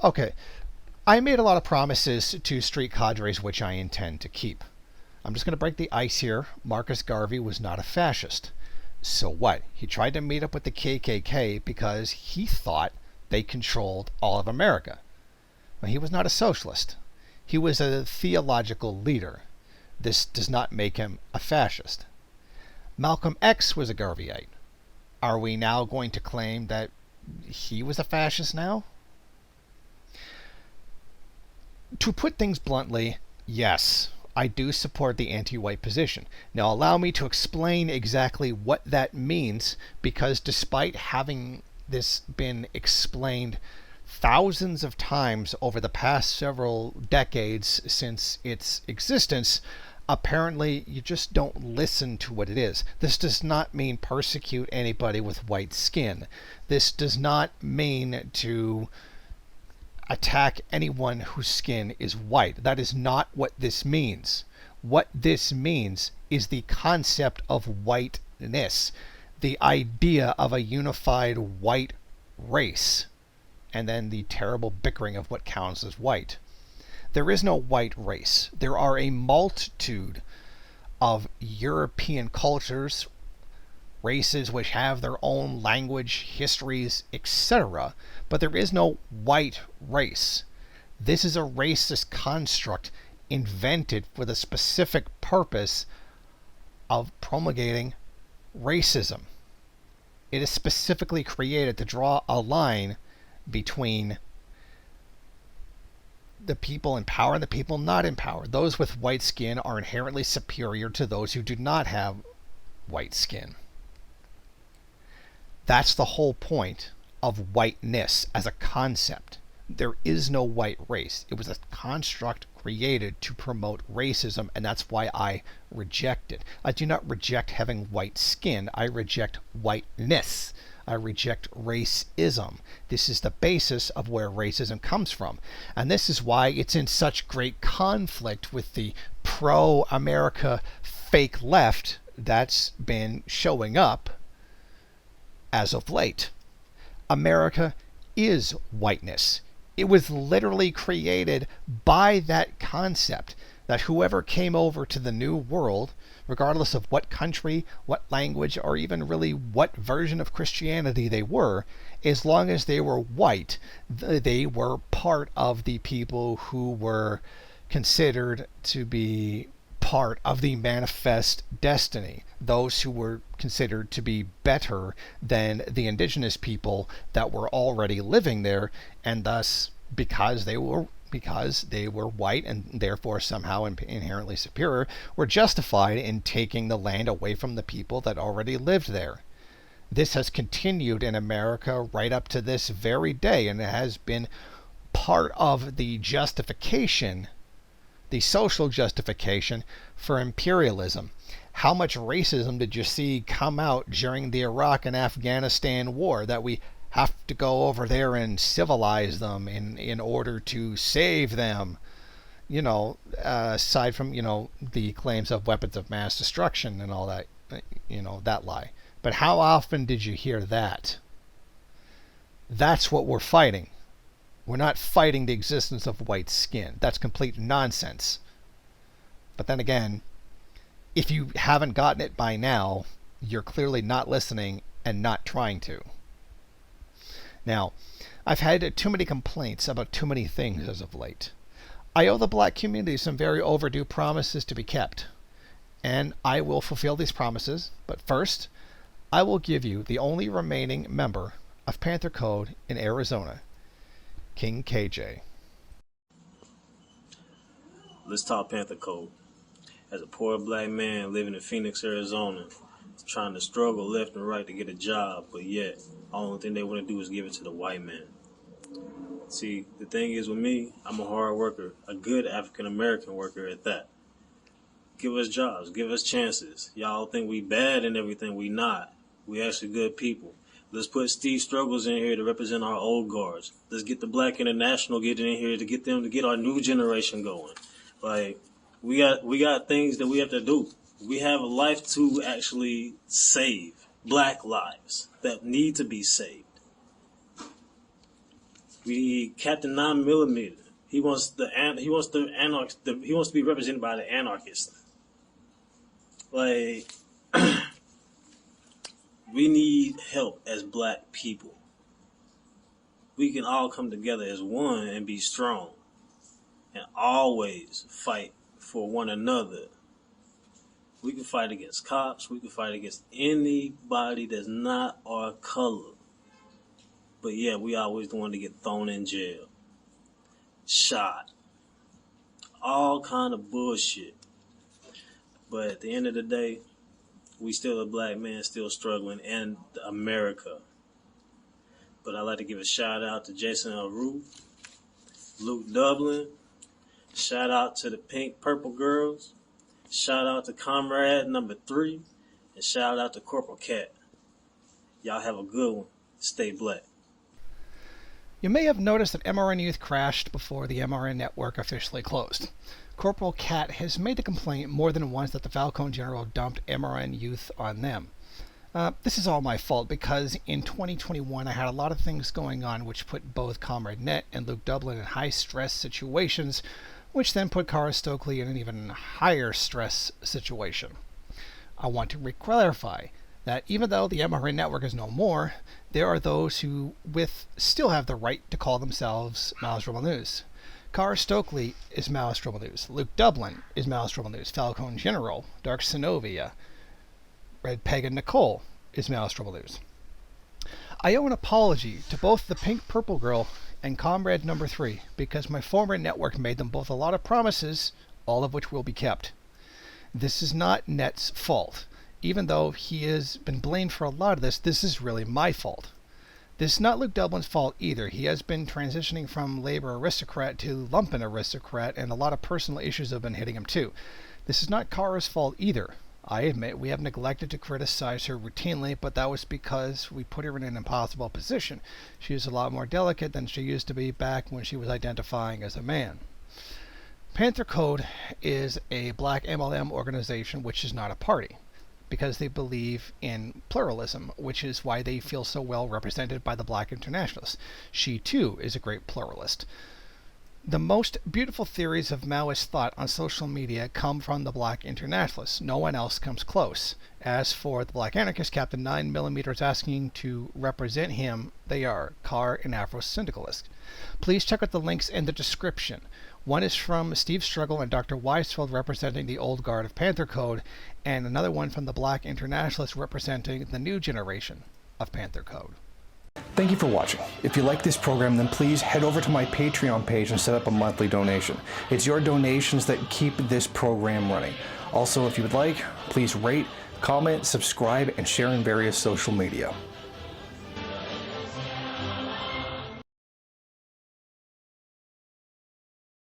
Okay, I made a lot of promises to street cadres which I intend to keep. I'm just going to break the ice here. Marcus Garvey was not a fascist. So what? He tried to meet up with the KKK because he thought they controlled all of America. Well, he was not a socialist. He was a theological leader. This does not make him a fascist. Malcolm X was a Garveyite. Are we now going to claim that he was a fascist now? To put things bluntly, yes, I do support the anti-white position. Now allow me to explain exactly what that means, because despite having this been explained thousands of times over the past several decades since its existence, apparently you just don't listen to what it is. This does not mean persecute anybody with white skin. This does not mean to attack anyone whose skin is white. That is not what this means. What this means is the concept of whiteness, the idea of a unified white race, and then the terrible bickering of what counts as white. There is no white race. There are a multitude of European cultures, races which have their own language, histories, etc., but there is no white race. This is a racist construct invented for the specific purpose of promulgating racism. It is specifically created to draw a line between the people in power and the people not in power. Those with white skin are inherently superior to those who do not have white skin. That's the whole point of whiteness as a concept. There is no white race. It was a construct created to promote racism, and that's why I reject it. I do not reject having white skin. I reject whiteness. I reject racism. This is the basis of where racism comes from. And this is why it's in such great conflict with the pro-America fake left that's been showing up as of late. America is whiteness. It was literally created by that concept that whoever came over to the New World, regardless of what country, what language, or even really what version of Christianity they were, as long as they were white, they were part of the people who were considered to be part of the manifest destiny, those who were considered to be better than the indigenous people that were already living there, and thus because they were white and therefore somehow inherently superior, were justified in taking the land away from the people that already lived there. This has continued in America right up to this very day, and it has been part of the justification, the social justification for imperialism. How much racism did you see come out during the Iraq and Afghanistan war, that we have to go over there and civilize them in order to save them? Aside from, the claims of weapons of mass destruction and all that, that lie. But how often did you hear that? That's what we're fighting. We're not fighting the existence of white skin. That's complete nonsense. But then again, if you haven't gotten it by now, you're clearly not listening and not trying to. Now, I've had too many complaints about too many things as of late. I owe the black community some very overdue promises to be kept, and I will fulfill these promises, but first, I will give you the only remaining member of Panther Code in Arizona, King KJ. Let's talk Panther Code. As a poor black man living in Phoenix, Arizona, trying to struggle left and right to get a job, but yet, the only thing they want to do is give it to the white man. See, the thing is with me, I'm a hard worker, a good African-American worker at that. Give us jobs, give us chances. Y'all think we bad and everything, we not. We actually good people. Let's put Steve Struggles in here to represent our old guards. Let's get the Black International getting in here to get them to get our new generation going. Like, we got things that we have to do. We have a life to actually save. Black lives that need to be saved. We need Captain 9mm. He wants to be represented by the anarchist. Like, we need help as black people. We can all come together as one and be strong and always fight for one another. We can fight against cops. We can fight against anybody that's not our color. But yeah, we always the one to get thrown in jail, shot, all kind of bullshit. But at the end of the day, we still a black man still struggling in America. But I'd like to give a shout out to Jason Unruhe, Luke Dublin, shout out to the Pink Purple Girls, shout out to Comrade number 3, and shout out to Corporal Cat. Y'all have a good one. Stay black. You may have noticed that MRN Youth crashed before the MRN network officially closed. Corporal Cat has made the complaint more than once that the Falcone General dumped MRN Youth on them. This is all my fault because in 2021 I had a lot of things going on which put both Comrade Net and Luke Dublin in high stress situations, which then put Cara Stokely in an even higher stress situation. I want to clarify that even though the MRN network is no more, there are those who still have the right to call themselves Malice Rebel News. Cara Stokely is Malice Rebel News. Luke Dublin is Malice Rebel News. Falcone General, Dark Synovia, Red Pagan Nicole is Malice Rebel News. I owe an apology to both the Pink Purple Girl and Comrade number 3 because my former network made them both a lot of promises, all of which will be kept. This is not Net's fault. Even though he has been blamed for a lot of this is really my fault. This is not Luke Dublin's fault either. He has been transitioning from labor aristocrat to lumpen aristocrat, and a lot of personal issues have been hitting him too. This is not Cara's fault either. I admit we have neglected to criticize her routinely, but that was because we put her in an impossible position. She is a lot more delicate than she used to be back when she was identifying as a man. Panther Code is a black MLM organization which is not a party, because they believe in pluralism, which is why they feel so well represented by the Black Internationalists. She, too, is a great pluralist. The most beautiful theories of Maoist thought on social media come from the Black Internationalists. No one else comes close. As for the Black Anarchist, Captain 9mm is asking to represent him. They are Car and Afro-Syndicalist. Please check out the links in the description. One is from Steve Struggle and Dr. Weisfeld representing the old guard of Panther Code, and another one from the Black Internationalists representing the new generation of Panther Code. Thank you for watching. If you like this program, then please head over to my Patreon page and set up a monthly donation. It's your donations that keep this program running. Also, if you would like, please rate, comment, subscribe, and share in various social media.